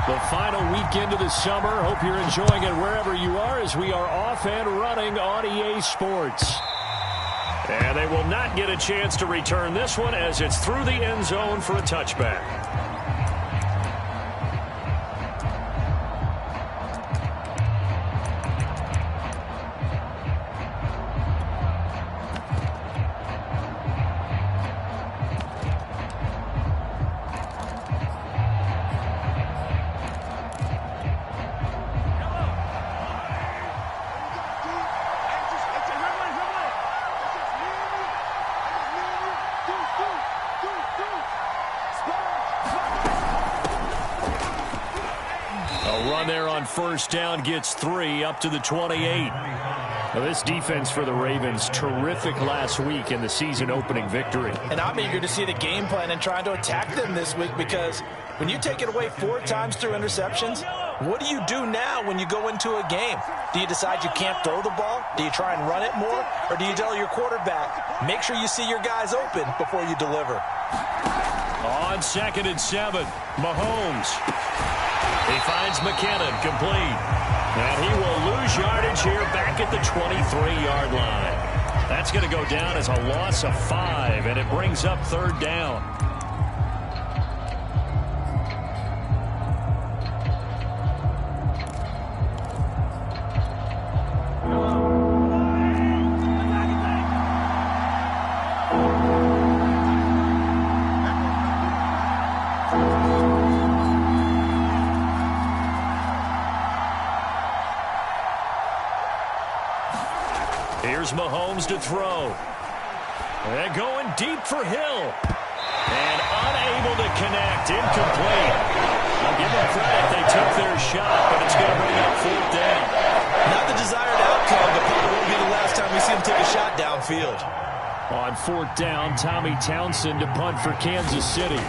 The final weekend of the summer. Hope you're enjoying it wherever you are as we are off and running on EA Sports. And they will not get a chance to return this one as it's through the end zone for a touchback. First down gets 3 up to the 28. Now this defense for the Ravens, terrific last week in the season opening victory. And I'm eager to see the game plan and trying to attack them this week, because when you take it away 4 times through interceptions, what do you do now when you go into a game? Do you decide you can't throw the ball? Do you try and run it more? Or do you tell your quarterback, make sure you see your guys open before you deliver? On 2nd and 7, Mahomes. He finds McKinnon, complete. And he will lose yardage here back at the 23-yard line. That's going to go down as a loss of 5, and it brings up 3rd down. Mahomes to throw. And going deep for Hill. And unable to connect. Incomplete. I'll give them credit. They took their shot, but it's going to bring up 4th down. Not the desired outcome, but probably won't be the last time we see him take a shot downfield. On 4th down, Tommy Townsend to punt for Kansas City.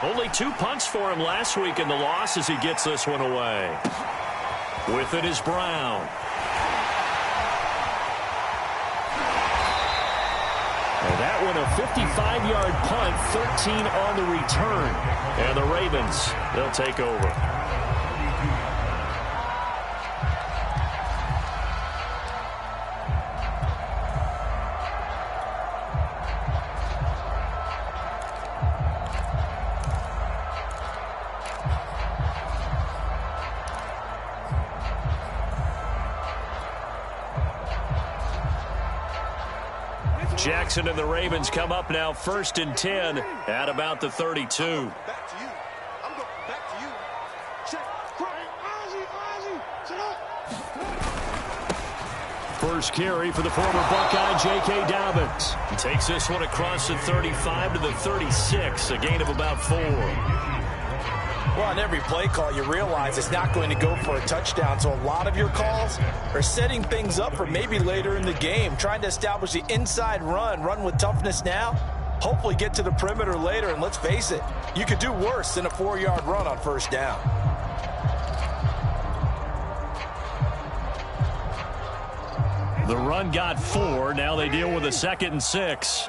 Only 2 punts for him last week in the loss as he gets this one away. With it is Brown. And that one a 55-yard punt, 13 on the return. And the Ravens, they'll take over. Jackson and the Ravens come up now 1st and 10 at about the 32. Back to you. I'm going back to you. Check. First carry for the former Buckeye, J.K. Dobbins. He takes this one across the 35 to the 36, a gain of about 4. Well, on every play call, you realize it's not going to go for a touchdown, so a lot of your calls are setting things up for maybe later in the game, trying to establish the inside run with toughness now, hopefully get to the perimeter later, and let's face it, you could do worse than a 4-yard run on 1st down. The run got 4, now they deal with a 2nd and 6.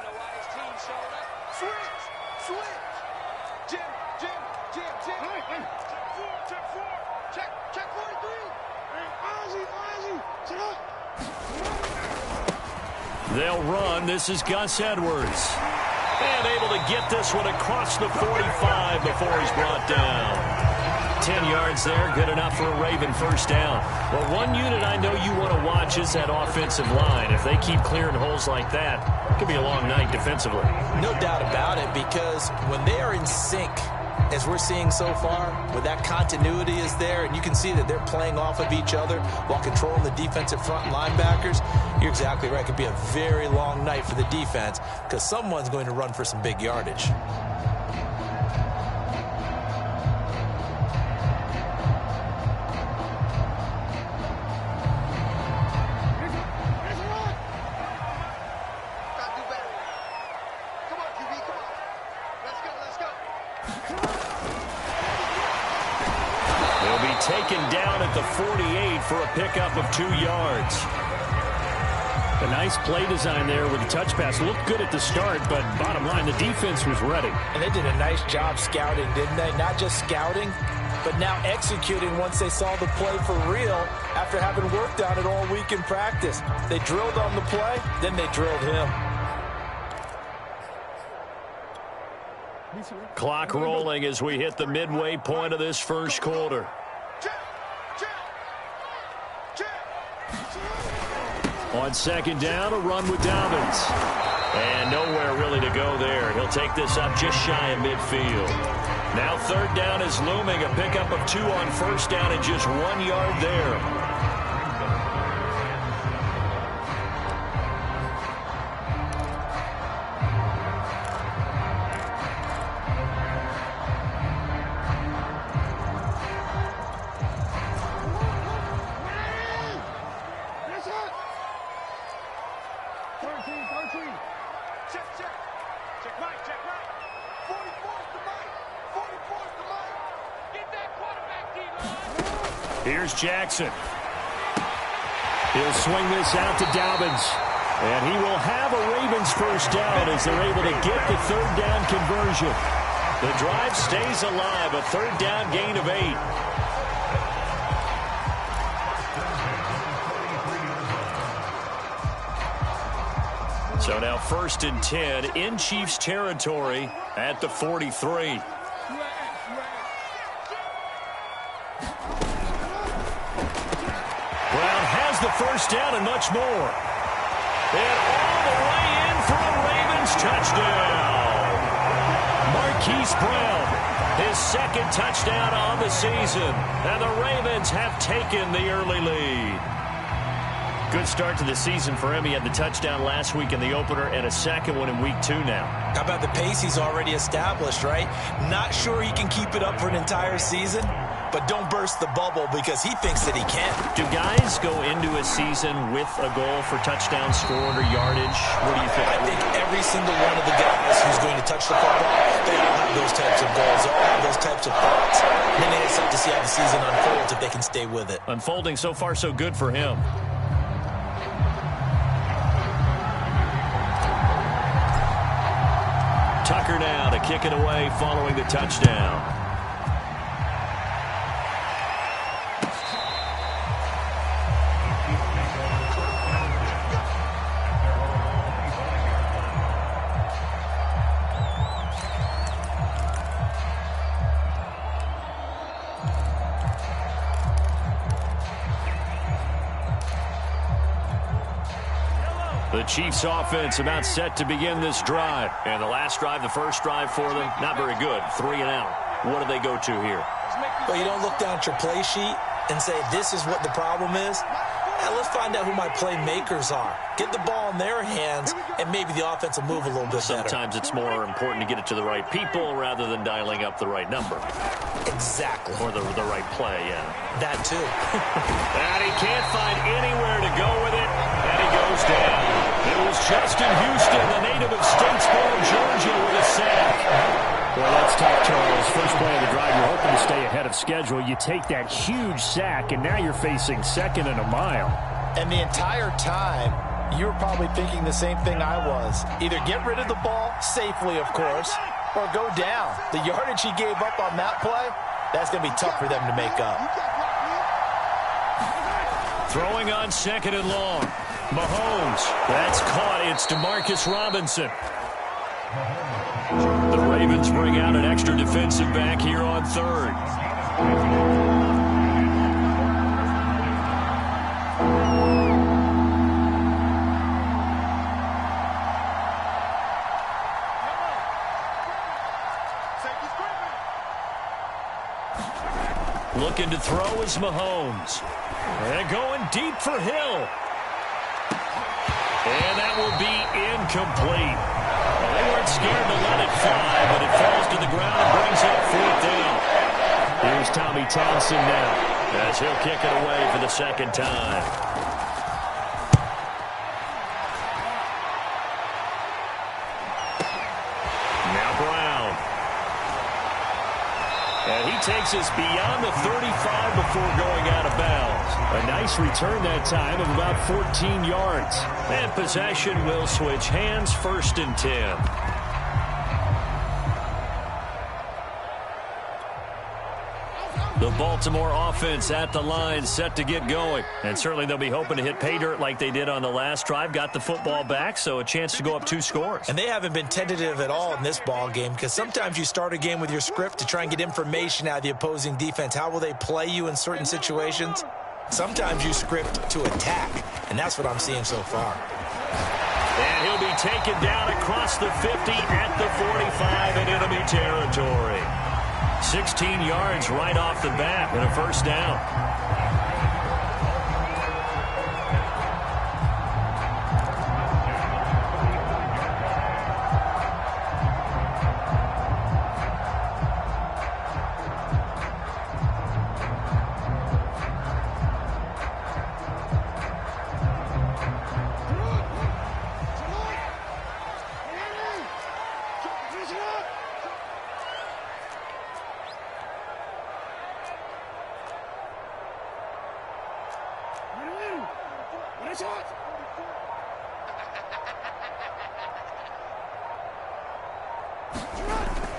They'll run. This is Gus Edwards. And able to get this one across the 45 before he's brought down. 10 yards there, good enough for a Raven 1st down. Well, one unit I know you want to watch is that offensive line. If they keep clearing holes like that, it could be a long night defensively. No doubt about it, because when they are in sync, as we're seeing so far, when that continuity is there and you can see that they're playing off of each other while controlling the defensive front linebackers, you're exactly right. It could be a very long night for the defense because someone's going to run for some big yardage. Taken down at the 48 for a pickup of 2 yards. A nice play design there with the touch pass. Looked good at the start, but bottom line, the defense was ready. And they did a nice job scouting, didn't they? Not just scouting, but now executing once they saw the play for real after having worked on it all week in practice. They drilled on the play, then they drilled him. Clock rolling as we hit the midway point of this first quarter. On second down, a run with Dobbins. And nowhere really to go there. He'll take this up just shy of midfield. Now third down is looming. A pickup of 2 on first down and just 1 yard there. Here's Jackson. He'll swing this out to Dobbins. And he will have a Ravens first down as they're able to get the third down conversion. The drive stays alive, a third down gain of 8. So now 1st and 10 in Chiefs territory at the 43. The first down and much more. And all the way in for a Ravens touchdown. Marquise Brown, his 2nd touchdown on the season. And the Ravens have taken the early lead. Good start to the season for him. He had the touchdown last week in the opener and a second one in week 2 now. How about the pace he's already established, right? Not sure he can keep it up for an entire season, but don't burst the bubble because he thinks that he can. Do guys go into a season with a goal for touchdown scored or yardage? What do you think? I think every single one of the guys who's going to touch the football, they all have those types of goals. They all have those types of thoughts. And then they just have to see how the season unfolds if they can stay with it. Unfolding so far so good for him. Tucker now to kick it away following the touchdown. The Chiefs offense about set to begin this drive. And the last drive, the first drive for them, not very good. 3 and out. What do they go to here? Well, you don't look down at your play sheet and say, this is what the problem is. Now, let's find out who my playmakers are. Get the ball in their hands, and maybe the offense will move a little bit better. Sometimes it's more important to get it to the right people rather than dialing up the right number. Exactly. Or the right play, yeah. That too. And he can't find anywhere to go with it, and he goes down. It was Justin Houston, the native of Statesboro, Georgia, with a sack. Boy, that's tough, Charles. First play of the drive, you're hoping to stay ahead of schedule. You take that huge sack, and now you're facing 2nd and a mile. And the entire time, you were probably thinking the same thing I was. Either get rid of the ball, safely, of course, or go down. The yardage he gave up on that play, that's going to be tough for them to make up. Throwing on 2nd and long. Mahomes. That's caught. It's DeMarcus Robinson. The Ravens bring out an extra defensive back here on 3rd. Looking to throw is Mahomes. And going deep for Hill. And that will be incomplete. Well, they weren't scared to let it fly, but it falls to the ground and brings up 4th down. Here's Tommy Townsend now as he'll kick it away for the 2nd time. Now Brown. And he takes us beyond the 35 before going out of bounds. A nice return that time of about 14 yards. And possession will switch hands, 1st and 10. The Baltimore offense at the line, set to get going. And certainly they'll be hoping to hit pay dirt like they did on the last drive. Got the football back, so a chance to go up 2 scores. And they haven't been tentative at all in this ball game, because sometimes you start a game with your script to try and get information out of the opposing defense. How will they play you in certain situations? Sometimes you script to attack, and that's what I'm seeing so far. And he'll be taken down across the 50 at the 45 in enemy territory. 16 yards right off the bat and a 1st down.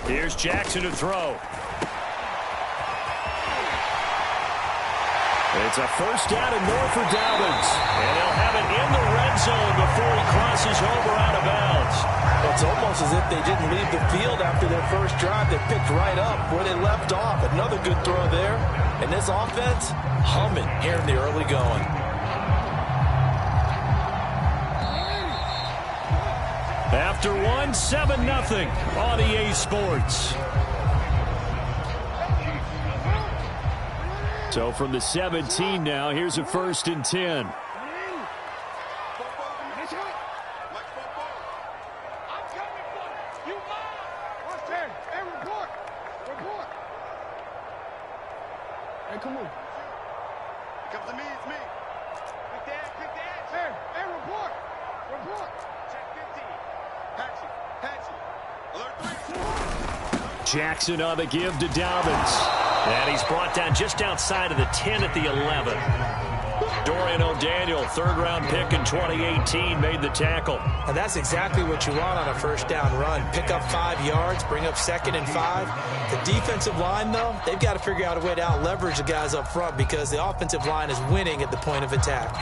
Here's Jackson to throw. It's a 1st down and more for Dobbins. And they'll have it in the red zone before he crosses over out of bounds. It's almost as if they didn't leave the field after their first drive. They picked right up where they left off. Another good throw there. And this offense, humming here in the early going. After one, 7-0 on EA Sports. So from the 17 now, here's a 1st and 10. Hey, come on. It comes to me, it's me. Quick dad. Hey, report. Check 15. Patchy. Alert 3. Jackson on the give to Dobbins. And he's brought down just outside of the 10 at the 11. Dorian O'Daniel, 3rd-round pick in 2018, made the tackle. And that's exactly what you want on a 1st down run. Pick up 5 yards, bring up 2nd and 5. The defensive line, though, they've got to figure out a way to out-leverage the guys up front because the offensive line is winning at the point of attack.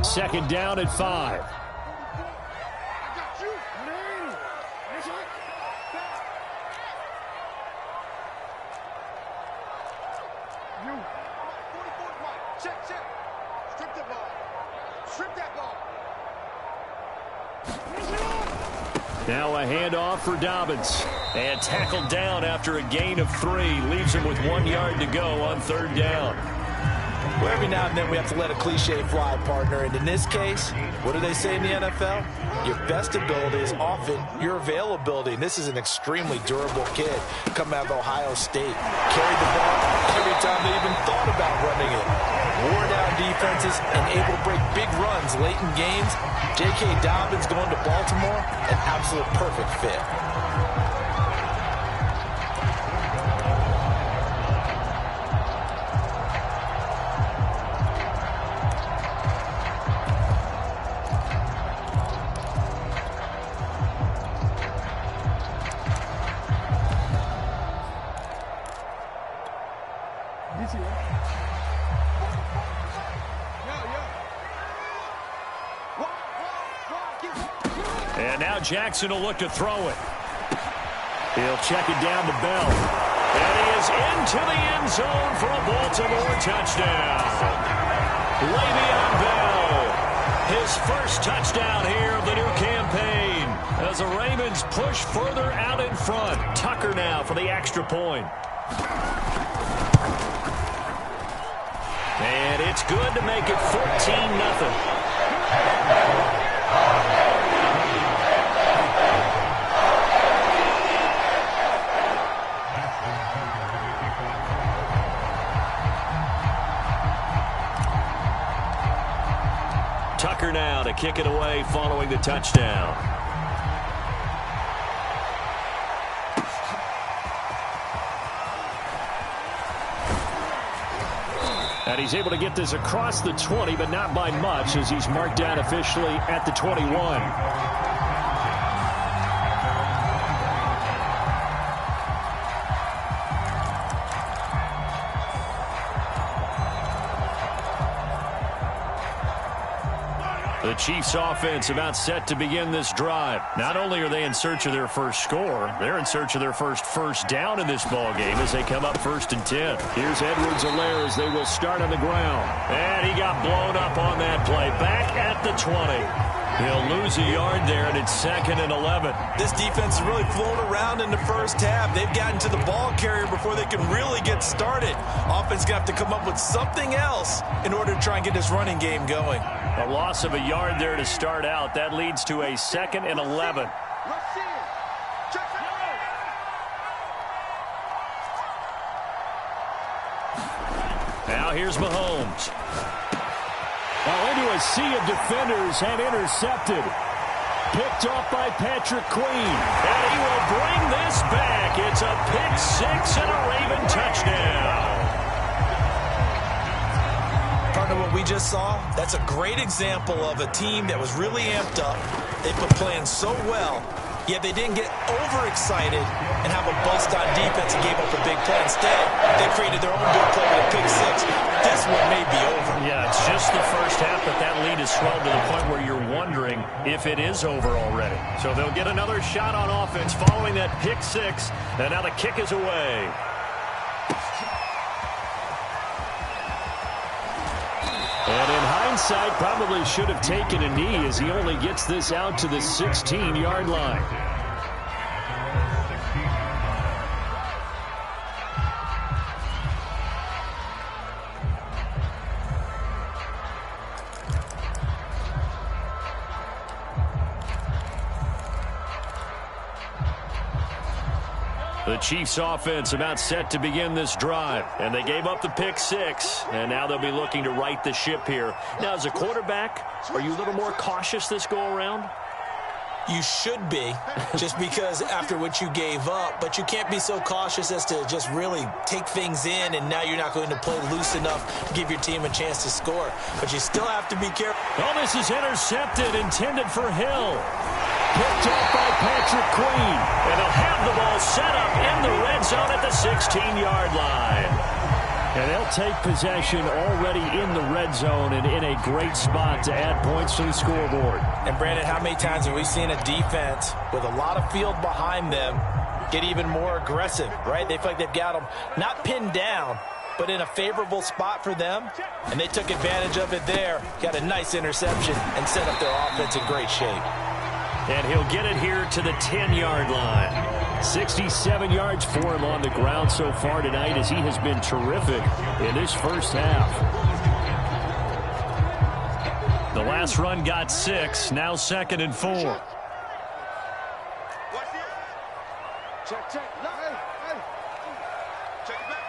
2nd down at 5. Now a handoff for Dobbins. And tackled down after a gain of 3. Leaves him with 1 yard to go on 3rd down. Well, every now and then we have to let a cliche fly, partner. And in this case, what do they say in the NFL? Your best ability is often your availability. And this is an extremely durable kid coming out of Ohio State. Carried the ball every time they even thought about running it. Wore down defenses and able to break big runs late in games. J.K. Dobbins going to Baltimore, an absolute perfect fit. And now Jackson will look to throw it. He'll check it down to Bell. And he is into the end zone for a Baltimore touchdown. Le'Veon Bell, his 1st touchdown here of the new campaign. As the Ravens push further out in front. Tucker now for the extra point. And it's good to make it 14-0. Tucker now to kick it away following the touchdown. And he's able to get this across the 20, but not by much, as he's marked down officially at the 21. The Chiefs offense about set to begin this drive. Not only are they in search of their first score, they're in search of their first down in this ball game as they come up 1st and 10. Here's Edwards-Helaire as they will start on the ground. And he got blown up on that play. Back at the 20. He'll lose a yard there, and it's 2nd and 11. This defense is really flown around in the first half. They've gotten to the ball carrier before they can really get started. Offense going to have to come up with something else in order to try and get this running game going. A loss of a yard there to start out. That leads to a 2nd and 11. Now here's Mahomes. Well, into a sea of defenders and intercepted. Picked off by Patrick Queen. And he will bring this back. It's a pick six and a Raven touchdown. Partner, what we just saw, that's a great example of a team that was really amped up. They put playing so well, yet they didn't get overexcited and have a bust on defense and gave up a big play. Instead, they created their own big play with a pick six. This one may be over. Yeah, it's just the first half, but that lead is swelled to the point where you're wondering if it is over already. So they'll get another shot on offense following that pick six, and now the kick is away. And in hindsight, probably should have taken a knee as he only gets this out to the 16-yard line. The Chiefs offense about set to begin this drive, and they gave up the pick six, and now they'll be looking to right the ship here. Now, as a quarterback, are you a little more cautious this go around? You should be, just because after what you gave up, but you can't be so cautious as to just really take things in, and now you're not going to play loose enough to give your team a chance to score. But you still have to be careful. Oh, this is intercepted, intended for Hill. Picked up by Patrick Queen. And they'll have the ball set up in the red zone at the 16-yard line. And they'll take possession already in the red zone and in a great spot to add points to the scoreboard. And, Brandon, how many times have we seen a defense with a lot of field behind them get even more aggressive, right? They feel like they've got them not pinned down, but in a favorable spot for them, and they took advantage of it there, got a nice interception, and set up their offense in great shape. And he'll get it here to the 10-yard line. 67 yards for him on the ground so far tonight as he has been terrific in this first half. The last run got 6, now 2nd and 4. Check, check. Hey. Check it back.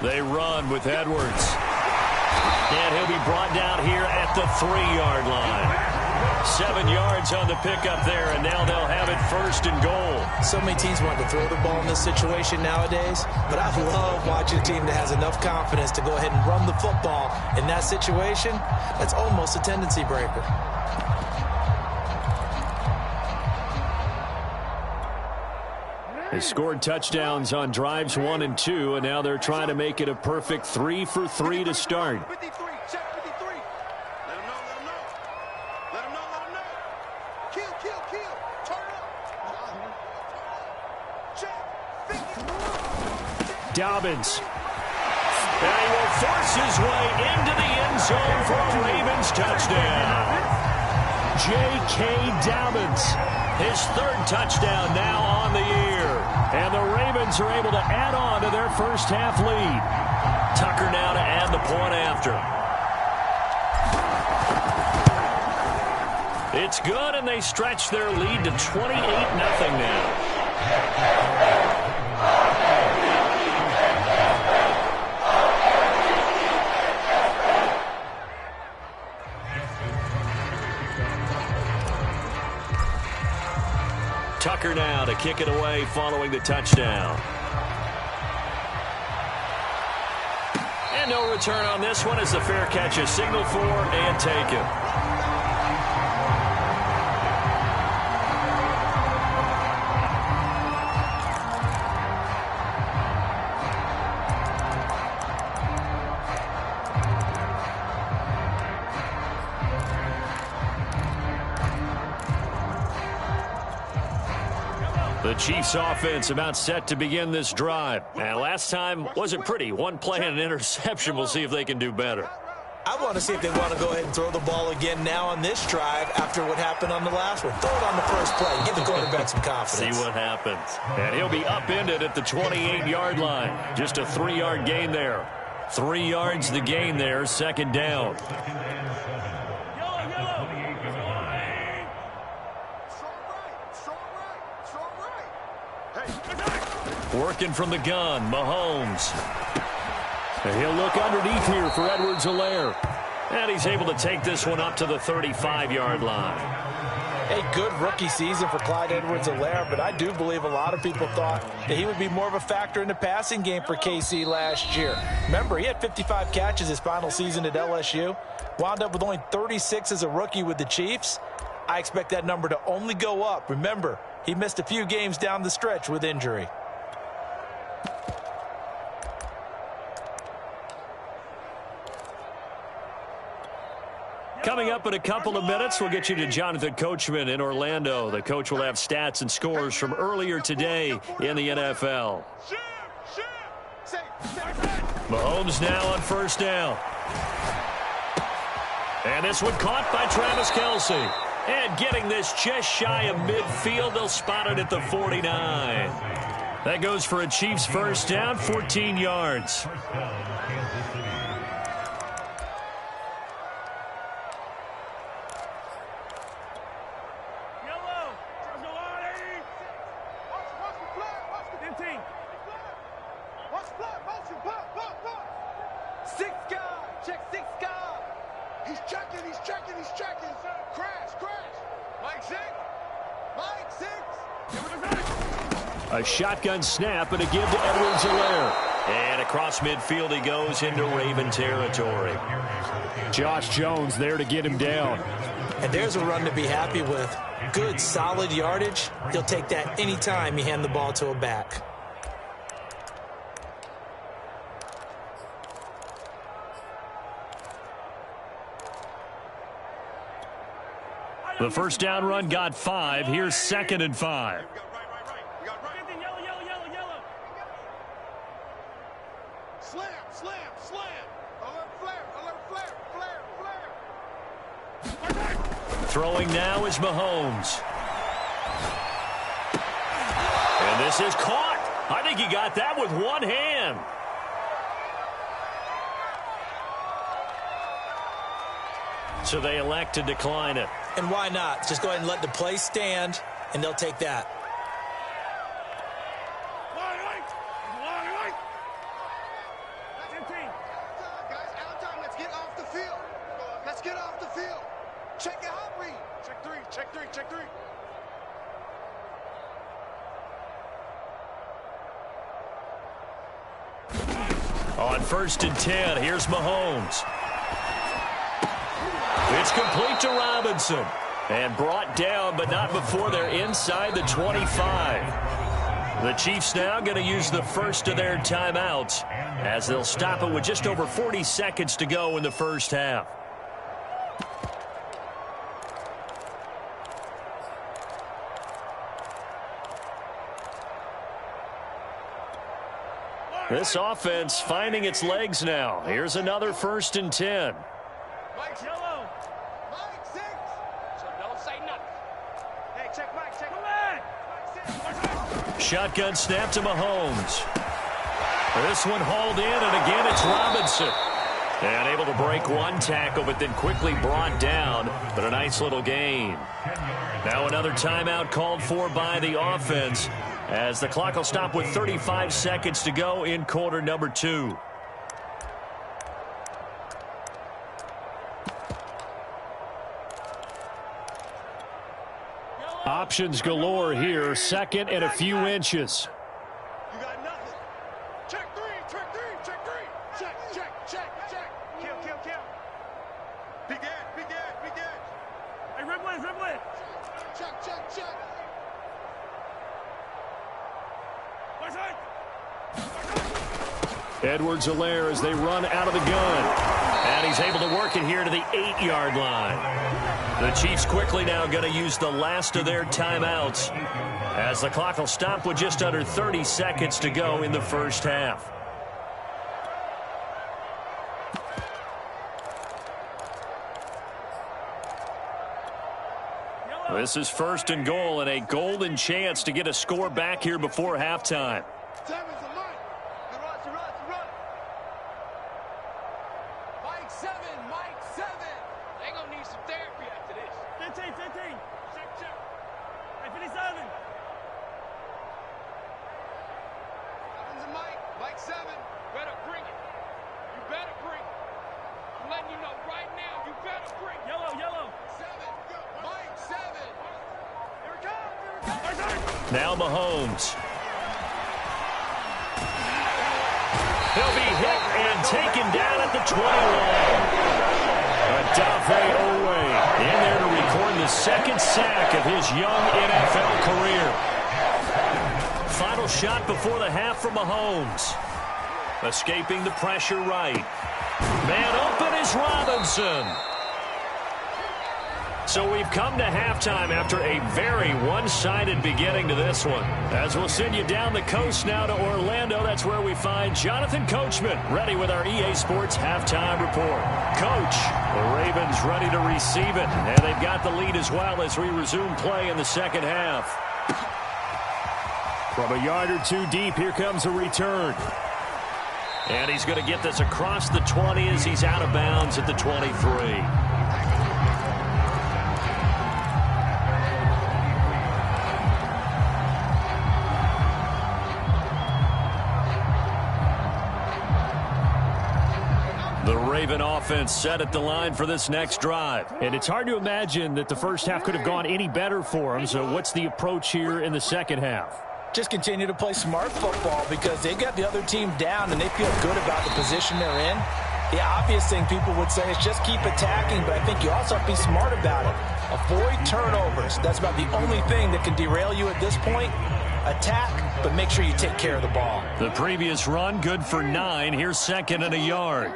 They run with Edwards. And he'll be brought down here at the 3-yard line. 7 yards on the pickup there, and now they'll have it 1st and goal. So many teams want to throw the ball in this situation nowadays, but I love watching a team that has enough confidence to go ahead and run the football. In that situation, that's almost a tendency breaker. They scored touchdowns on drives 1 and 2, and now they're trying to make it a perfect 3 for 3 to start. 53, check 53. Let him know. Let him know. Kill. Turn up. Check. 50. Dobbins. And he will force his way into the end zone for a Ravens touchdown. J.K. Dobbins, his 3rd touchdown now on the year. And the Ravens are able to add on to their first half lead. Tucker now to add the point after. It's good, and they stretch their lead to 28-0 now. Tucker now to kick it away following the touchdown. no return on this one as the fair catch is signaled for and taken. The Chiefs offense about set to begin this drive. And last time wasn't pretty. One play and an interception. We'll see if they can do better. I want to see if they want to go ahead and throw the ball again now on this drive after what happened on the last one. Throw it on the first play. Give the quarterback some confidence. See what happens. And he'll be upended at the 28-yard line. Just a 3-yard gain there. 3 yards the gain there, second down. Working from the gun, Mahomes. And he'll look underneath here for Edwards-Helaire. And he's able to take this one up to the 35-yard line. A good rookie season for Clyde Edwards-Helaire, but I do believe a lot of people thought that he would be more of a factor in the passing game for KC last year. Remember, he had 55 catches his final season at LSU. Wound up with only 36 as a rookie with the Chiefs. I expect that number to only go up. Remember, he missed a few games down the stretch with injury. Coming up in a couple of minutes, we'll get you to Jonathan Coachman in Orlando. The coach will have stats and scores from earlier today in the NFL. Mahomes now on first down. And this one caught by Travis Kelce. And getting this just shy of midfield, they'll spot it at the 49. That goes for a Chiefs first down, 14 yards. A shotgun snap and a give to Edwards-Helaire. And across midfield he goes into Raven territory. Josh Jones there to get him down. And there's a run to be happy with. Good, solid yardage. He'll take that anytime you hand the ball to a back. The first down run got 5. Here's 2nd and 5. Throwing now is Mahomes. And this is caught. I think he got that with one hand. So they elect to decline it. And why not? Just go ahead and let the play stand, and they'll take that. Let's get off the field. Let's get off the field. Check your hot read. Check 3, check 3, check 3. On 1st and 10, here's Mahomes. It's complete to Robinson. And brought down, but not before they're inside the 25. The Chiefs now going to use the first of their timeouts as they'll stop it with just over 40 seconds to go in the first half. This offense finding its legs now. Here's another 1st and 10. Mike's yellow. Mike 6. So don't say nothing. Hey, check Mike. Check Mike 6. Shotgun snap to Mahomes. This one hauled in, and again it's Robinson. And able to break one tackle, but then quickly brought down. But a nice little gain. Now another timeout called for by the offense, as the clock will stop with 35 seconds to go in quarter number 2. Options galore here. 2nd and a few inches. You got nothing. Check 3, check 3, check 3. Check, check, check. Big edge, big edge, big edge. Hey, rip it, rip it. Check, check, check. Edwards-Helaire as they run out of the gun. And he's able to work it here to the 8-yard line. The Chiefs quickly now going to use the last of their timeouts as the clock will stop with just under 30 seconds to go in the first half. This is first and goal and a golden chance to get a score back here before halftime. Seven's a Mike. Run. Mike 7, Mike 7. They gonna need some therapy after this. 15. Check. Hey, 57. Seven's a Mike 7. Better bring it. You better bring it. I'm letting you know right now, you better bring it. Yellow. 7. Mike 7. Here it comes. Now Mahomes. He'll be hit and taken down at the 21. Odafe Owe in there to record the second sack of his young NFL career. Final shot before the half from Mahomes. Escaping the pressure right. Man open is Robinson. So we've come to halftime after a very one-sided beginning to this one. As we'll send you down the coast now to Orlando, that's where we find Jonathan Coachman ready with our EA Sports halftime report. Coach, the Ravens ready to receive it, and they've got the lead as well as we resume play in the second half. From a yard or two deep, here comes a return. And he's going to get this across the 20 as he's out of bounds at the 23. The Raven offense set at the line for this next drive. And it's hard to imagine that the first half could have gone any better for them. So what's the approach here in the second half? Just continue to play smart football because they got the other team down and they feel good about the position they're in. The obvious thing people would say is just keep attacking, but I think you also have to be smart about it. Avoid turnovers. That's about the only thing that can derail you at this point. Attack, but make sure you take care of the ball. The previous run, good for 9. Here's second and a yard.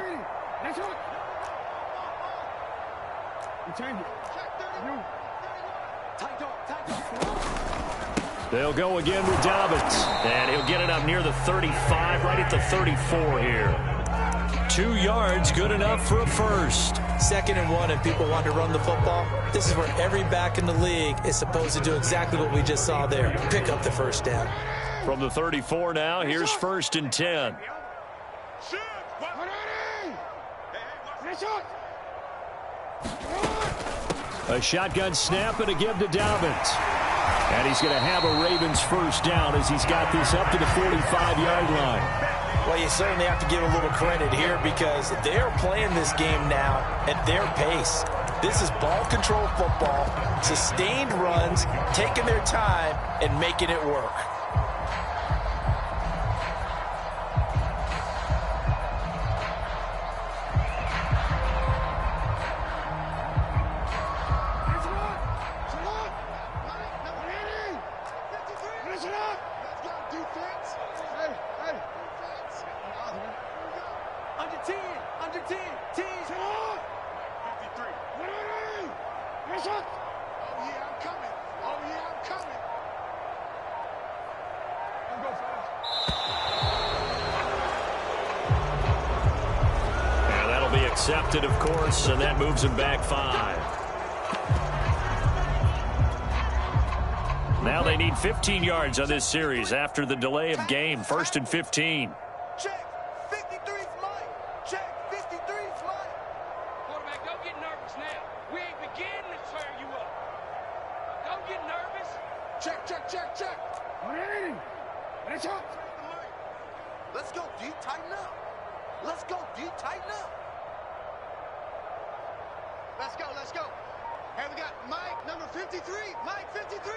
They'll go again with Dobbins. And he'll get it up near the 35, right at the 34 here. 2 yards, good enough for a first. 2nd and 1, and people want to run the football. This is where every back in the league is supposed to do exactly what we just saw there. Pick up the first down. From the 34 now, here's 1st and 10. A shotgun snap and a give to Dobbins. And he's going to have a Ravens first down as he's got this up to the 45-yard line. Well, you certainly have to give a little credit here because they're playing this game now at their pace. This is ball control football, sustained runs, taking their time, and making it work. Accepted, of course, and that moves him back 5. Now they need 15 yards on this series after the delay of game. 1st and 15. Check. 53's mine. Check. 53's mine. Quarterback, don't get nervous now. We ain't beginning to tear you up. Don't get nervous. Check. Let's go, D. Tighten up. Let's go, D. Tighten up. Let's go. Hey, we got Mike, number 53. Mike, 53.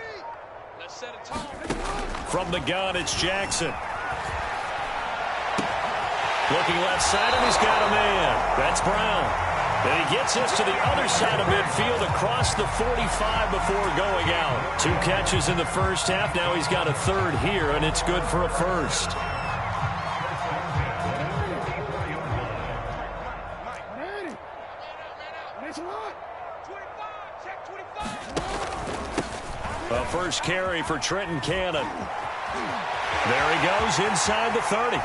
Let's set a tone. From the gun, it's Jackson. Looking left side, and he's got a man. That's Brown. And he gets this to the other side of midfield across the 45 before going out. 2 catches in the first half. Now he's got a third here, and it's good for a first. A first carry for Trenton Cannon. There he goes inside the 30.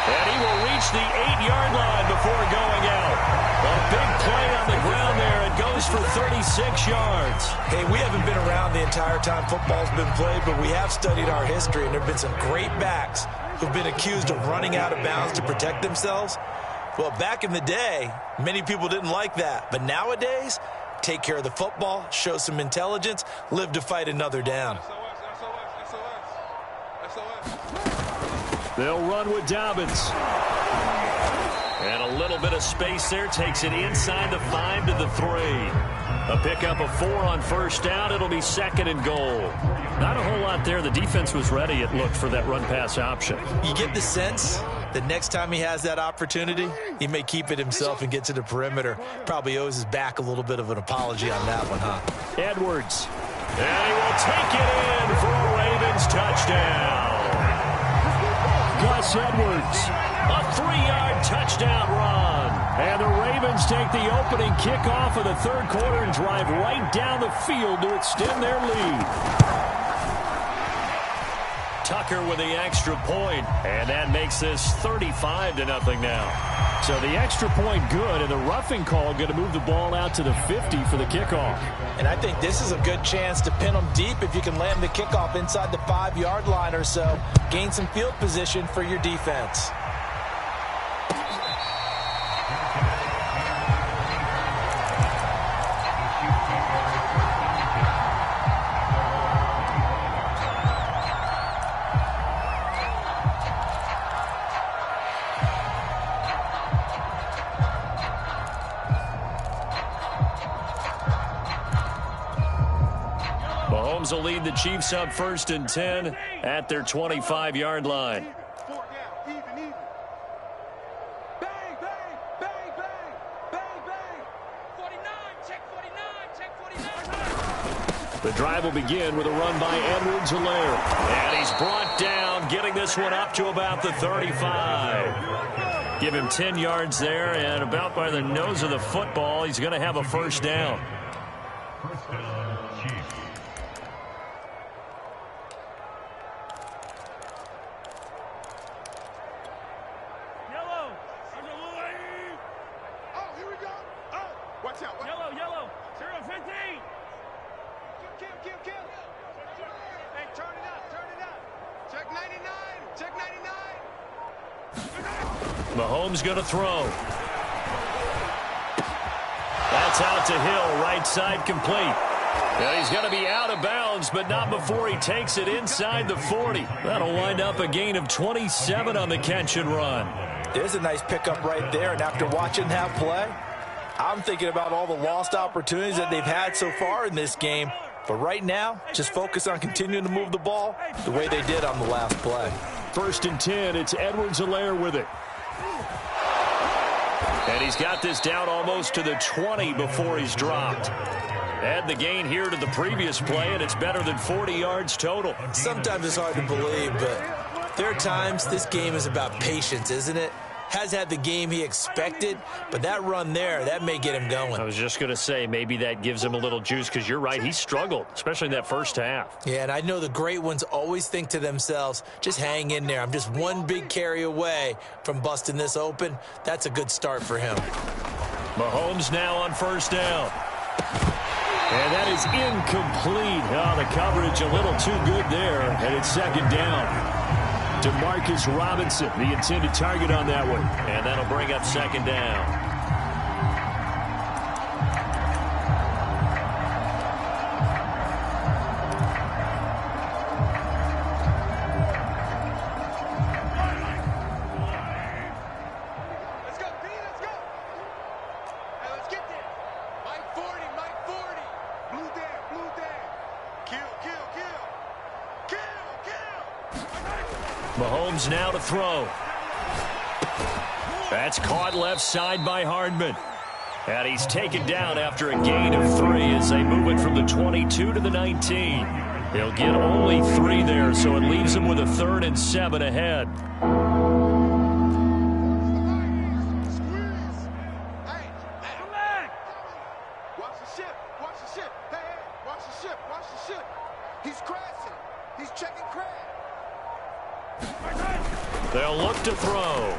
And he will reach the 8-yard line before going out. A big play on the ground there. It goes for 36 yards. Hey, we haven't been around the entire time football's been played, but we have studied our history, and there have been some great backs who've been accused of running out of bounds to protect themselves. Well, back in the day, many people didn't like that. But nowadays, take care of the football, show some intelligence, live to fight another down. They'll run with Dobbins. And a little bit of space there. Takes it inside the 5 to the 3. A pickup of 4 on first down. It'll be 2nd and goal. Not a whole lot there. The defense was ready, it looked, for that run-pass option. You get the sense that next time he has that opportunity, he may keep it himself and get to the perimeter. Probably owes his back a little bit of an apology on that one, huh? Edwards. And he will take it in for a Ravens touchdown. Gus Edwards, a 3-yard touchdown run. And the Ravens take the opening kickoff of the third quarter and drive right down the field to extend their lead. Tucker with the extra point, and that makes this 35-0 now. So the extra point good, and the roughing call going to move the ball out to the 50 for the kickoff. And I think this is a good chance to pin them deep if you can land the kickoff inside the 5-yard line or so. Gain some field position for your defense. Mahomes will lead the Chiefs up 1st and 10 at their 25-yard line. Even. Bang, bang, bang, bang, bang, bang. 49, check 49. The drive will begin with a run by Edwards-Helaire. And he's brought down, getting this one up to about the 35. Give him 10 yards there, and about by the nose of the football, he's going to have a first down. Yellow. 0-15. Kill. Hey, turn it up. Check 99. Mahomes going to throw. That's out to Hill, right side complete. And he's going to be out of bounds, but not before he takes it inside the 40. That'll wind up a gain of 27 on the catch and run. There's a nice pickup right there, and after watching that play, I'm thinking about all the lost opportunities that they've had so far in this game. But right now, just focus on continuing to move the ball the way they did on the last play. 1st and 10, it's Edwards-Helaire with it. And he's got this down almost to the 20 before he's dropped. Add the gain here to the previous play, and it's better than 40 yards total. Sometimes it's hard to believe, but there are times this game is about patience, isn't it? Has had the game he expected, but that run there, that may get him going. I was just going to say, maybe that gives him a little juice, because you're right, he struggled, especially in that first half. Yeah, and I know the great ones always think to themselves, just hang in there. I'm just one big carry away from busting this open. That's a good start for him. Mahomes now on first down. And that is incomplete. Oh, the coverage a little too good there, and it's 2nd down. Demarcus Robinson, the intended target on that one. And that'll bring up 2nd down. Let's go. Hey, let's get there. Mike 40. Blue there. Kill. Mahomes now to throw. That's caught left side by Hardman. And he's taken down after a gain of 3 as they move it from the 22 to the 19. He'll get only 3 there, so it leaves him with a 3rd and 7 ahead. They'll look to throw.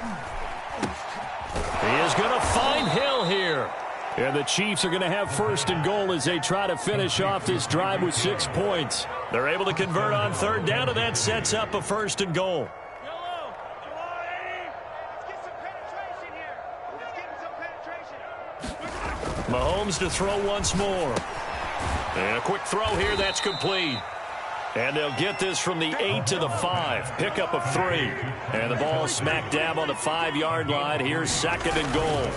He is going to find Hill here. And the Chiefs are going to have 1st and goal as they try to finish off this drive with 6 points. They're able to convert on 3rd down, and that sets up a 1st and goal. Mahomes to throw once more. And a quick throw here, that's complete. And they'll get this from the 8 to the 5. Pickup of 3. And the ball smack dab on the 5-yard line. Here's 2nd and goal.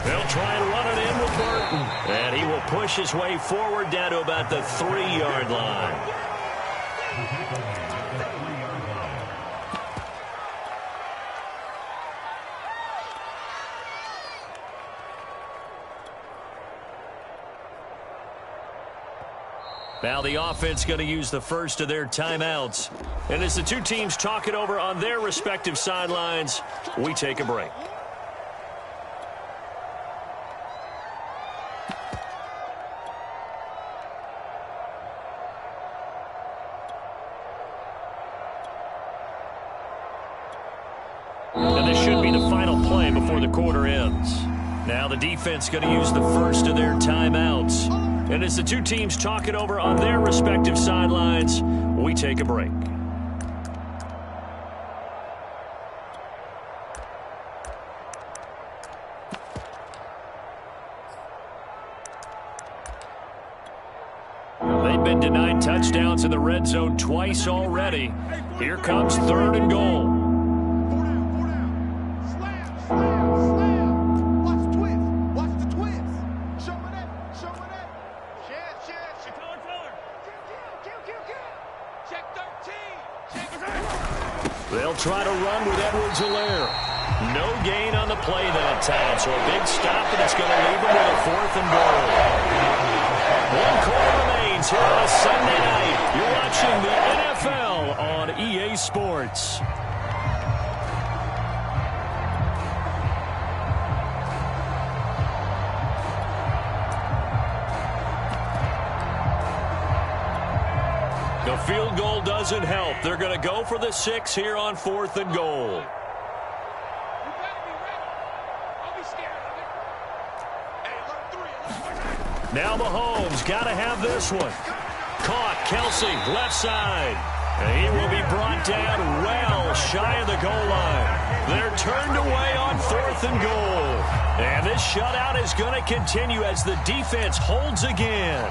They'll try and run it in with Burton. And he will push his way forward down to about the 3-yard line. Now the offense going to use the first of their timeouts. And as the two teams talk it over on their respective sidelines, we take a break. And this should be the final play before the quarter ends. Now the defense going to use the first of their timeouts. And as the two teams talk it over on their respective sidelines, we take a break. They've been denied touchdowns in the red zone twice already. Here comes 3rd and goal. They'll try to run with Edwards-Helaire. No gain on the play that time, so a big stop, and it's going to leave them with a 4th and goal. 1 quarter remains here on a Sunday night. You're watching the NFL on EA Sports. The field goal doesn't help. They're going to go for the 6 here on 4th and goal. Now Mahomes got to have this one. Caught, Kelsey, left side. And he will be brought down well shy of the goal line. They're turned away on 4th and goal. And this shutout is going to continue as the defense holds again.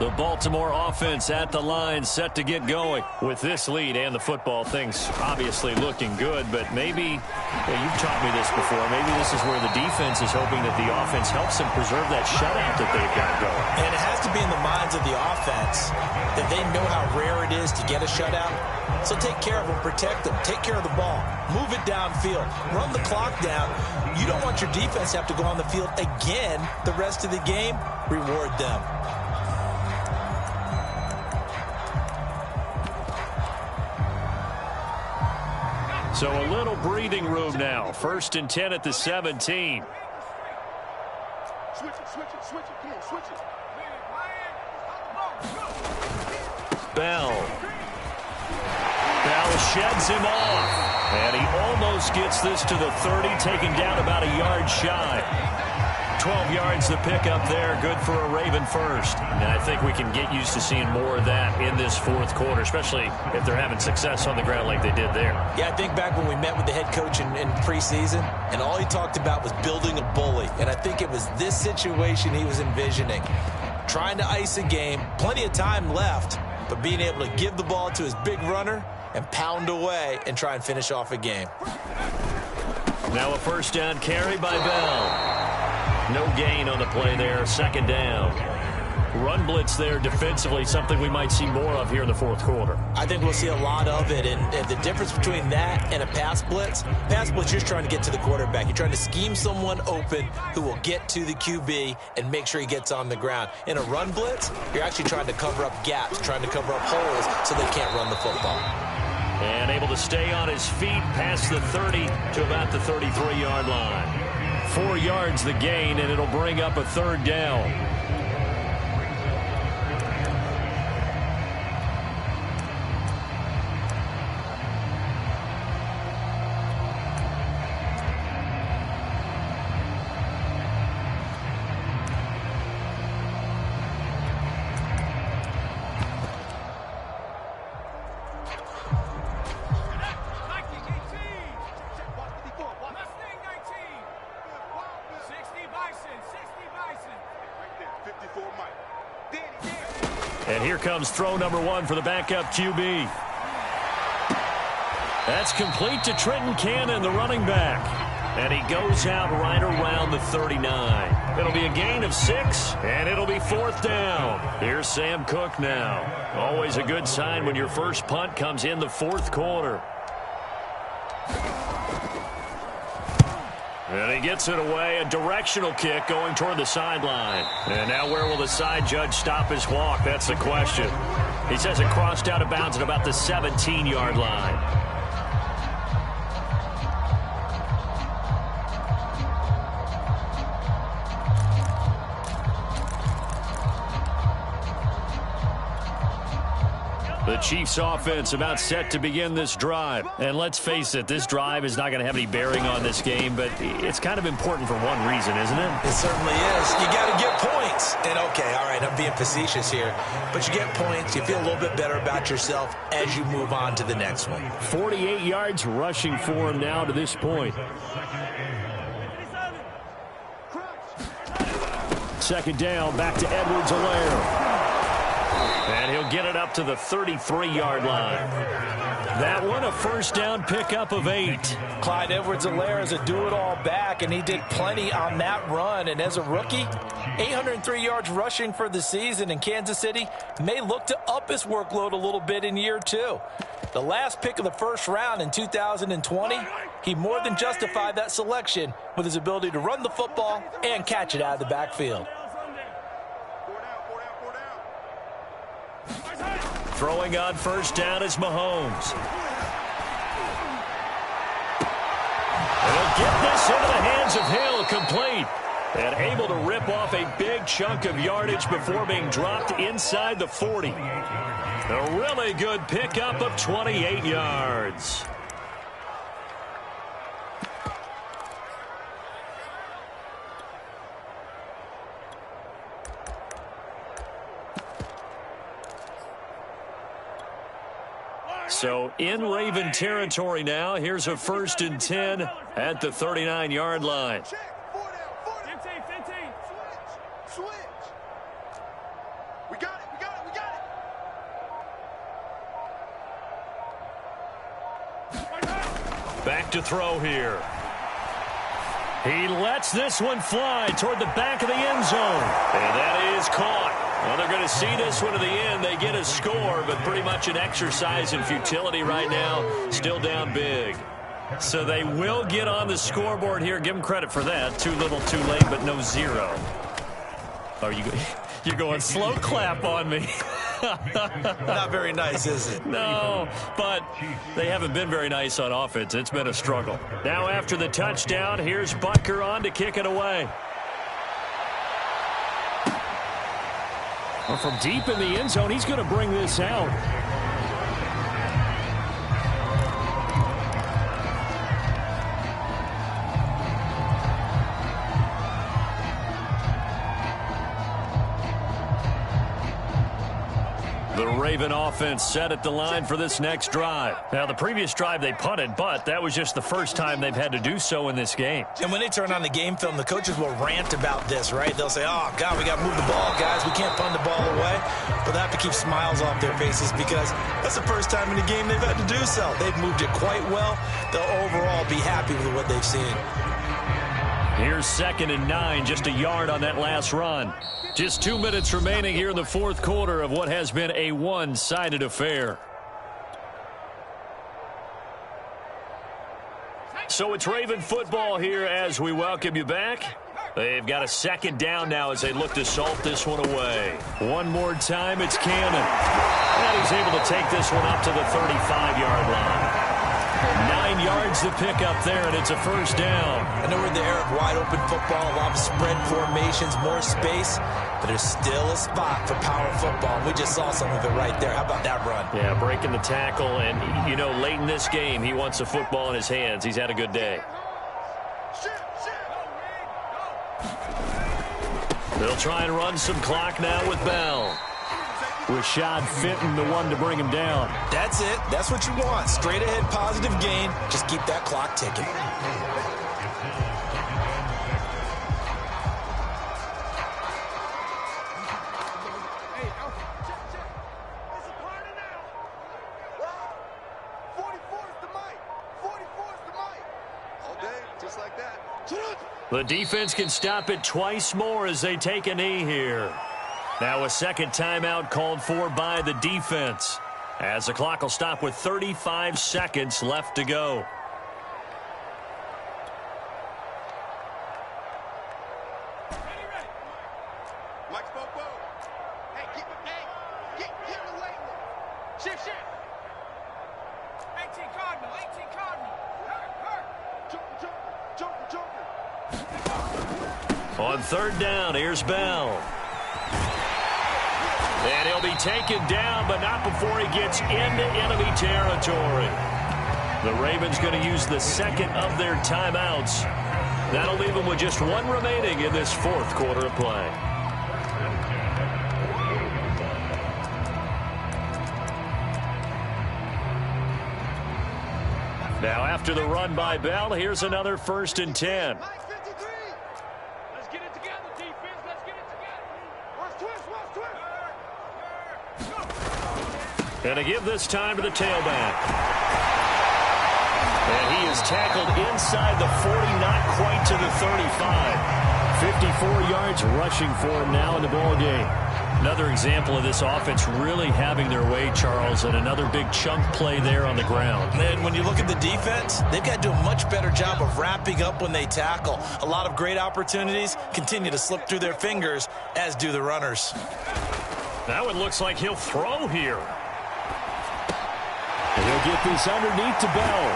The Baltimore offense at the line set to get going. With this lead and the football, things obviously looking good, but maybe, you've taught me this before, maybe this is where the defense is hoping that the offense helps them preserve that shutout that they've got going. And it has to be in the minds of the offense that they know how rare it is to get a shutout. So take care of them, protect them, take care of the ball, move it downfield, run the clock down. You don't want your defense to have to go on the field again the rest of the game. Reward them. So a little breathing room now. 1st and 10 at the 17. Switch it. Come on, switch it. Bell sheds him off. And he almost gets this to the 30, taken down about a yard shy. 12 yards the pickup there, good for a Raven first. And I think we can get used to seeing more of that in this 4th quarter, especially if they're having success on the ground like they did there. Yeah, I think back when we met with the head coach in preseason, and all he talked about was building a bully. And I think it was this situation he was envisioning. Trying to ice a game, plenty of time left, but being able to give the ball to his big runner and pound away and try and finish off a game. Now a first down carry by Bell. No gain on the play there. Second down. Run blitz there defensively, something we might see more of here in the fourth quarter. I think we'll see a lot of it, and the difference between that and a pass blitz, you're just trying to get to the quarterback. You're trying to scheme someone open who will get to the QB and make sure he gets on the ground. In a run blitz, you're actually trying to cover up gaps, trying to cover up holes so they can't run the football. And able to stay on his feet past the 30 to about the 33-yard line. 4 yards the gain, and it'll bring up a third down. And here comes throw number 1 for the backup QB. That's complete to Trenton Cannon, the running back. And he goes out right around the 39. It'll be a gain of 6, and it'll be fourth down. Here's Sam Cook now. Always a good sign when your first punt comes in the fourth quarter. And he gets it away, a directional kick going toward the sideline. And now where will the side judge stop his walk? That's the question. He says it crossed out of bounds at about the 17-yard line. The Chiefs offense about set to begin this drive. And let's face it, this drive is not going to have any bearing on this game, but it's kind of important for one reason, isn't it? It certainly is. You got to get points. And okay, all right, I'm being facetious here, but you get points, you feel a little bit better about yourself as you move on to the next one. 48 yards rushing for him now to this point. Second down, back to Edwards-Helaire. And he'll get it up to the 33-yard line. That one a first down pickup of 8. Clyde Edwards-Helaire is a do-it-all back, and he did plenty on that run. And as a rookie, 803 yards rushing for the season, and Kansas City may look to up his workload a little bit in year 2. The last pick of the first round in 2020, he more than justified that selection with his ability to run the football and catch it out of the backfield. Throwing on first down is Mahomes. And he'll get this into the hands of Hill, complete. And able to rip off a big chunk of yardage before being dropped inside the 40. A really good pickup of 28 yards. So in Raven territory now. Here's a 1st and 10 at the 39-yard line. 15. Switch. We got it. Back to throw here. He lets this one fly toward the back of the end zone. And that is caught. Well, they're going to see this one to the end. They get a score, but pretty much an exercise in futility right now. Still down big. So they will get on the scoreboard here. Give them credit for that. Too little, too late, but no 0. Oh, you're going slow clap on me. Not very nice, is it? No, but they haven't been very nice on offense. It's been a struggle. Now after the touchdown, here's Butker on to kick it away. Well, from deep in the end zone, he's going to bring this out. The Raven offense set at the line for this next drive. Now, the previous drive they punted, but that was just the first time they've had to do so in this game. And when they turn on the game film, the coaches will rant about this, right? They'll say, oh, God, we got to move the ball, guys. We can't punt the ball away. But they have to keep smiles off their faces because that's the first time in the game they've had to do so. They've moved it quite well. They'll overall be happy with what they've seen. Here's 2nd and 9, just a yard on that last run. Just 2 minutes remaining here in the fourth quarter of what has been a one-sided affair. So it's Raven football here as we welcome you back. They've got a 2nd down now as they look to salt this one away. One more time, it's Cannon. And he's able to take this one up to the 35-yard line. 9 yards to pick up there, and it's a first down. I know we're in the era of wide-open football, a lot of spread formations, more space, but there's still a spot for power football. And we just saw some of it right there. How about that run? Yeah, breaking the tackle, and, you know, late in this game, he wants the football in his hands. He's had a good day. They'll try and run some clock now with Bell. Rashad Fenton, the one to bring him down. That's it. That's what you want. Straight ahead, positive gain. Just keep that clock ticking. The defense can stop it twice more as they take a knee here. Now a second timeout called for by the defense, as the clock will stop with 35 seconds left to go. On 3rd down, here's Bell. And he'll be taken down, but not before he gets into enemy territory. The Ravens going to use the 2nd of their timeouts. That'll leave them with just 1 remaining in this 4th quarter of play. Now after the run by Bell, here's another 1st and 10. And to give this time to the tailback. And he is tackled inside the 40, not quite to the 35. 54 yards rushing for him now in the ballgame. Another example of this offense really having their way, Charles, and another big chunk play there on the ground. And when you look at the defense, they've got to do a much better job of wrapping up when they tackle. A lot of great opportunities continue to slip through their fingers, as do the runners. That one looks like he'll throw here. And he'll get this underneath to Bell.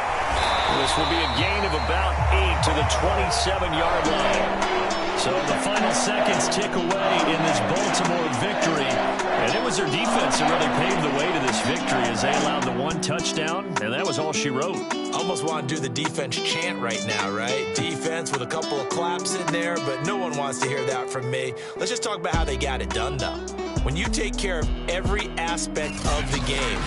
This will be a gain of about 8 to the 27-yard line. So the final seconds tick away in this Baltimore victory. And it was their defense that really paved the way to this victory as they allowed the 1 touchdown, and that was all she wrote. Almost want to do the defense chant right now, right? Defense with a couple of claps in there, but no one wants to hear that from me. Let's just talk about how they got it done, though. When you take care of every aspect of the game,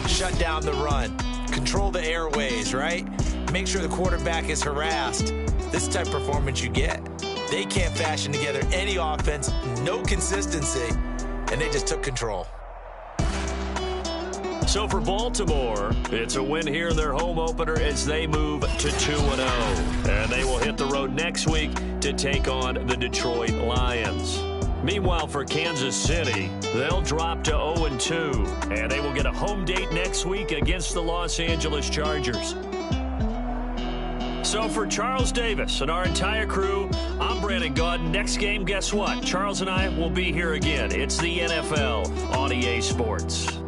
shut down the run, control the airways, right? Make sure the quarterback is harassed. This type of performance you get. They can't fashion together any offense, no consistency, and they just took control. So for Baltimore, it's a win here in their home opener as they move to 2-0. And they will hit the road next week to take on the Detroit Lions. Meanwhile, for Kansas City, they'll drop to 0-2, and they will get a home date next week against the Los Angeles Chargers. So for Charles Davis and our entire crew, I'm Brandon Gaudin. Next game, guess what? Charles and I will be here again. It's the NFL on EA Sports.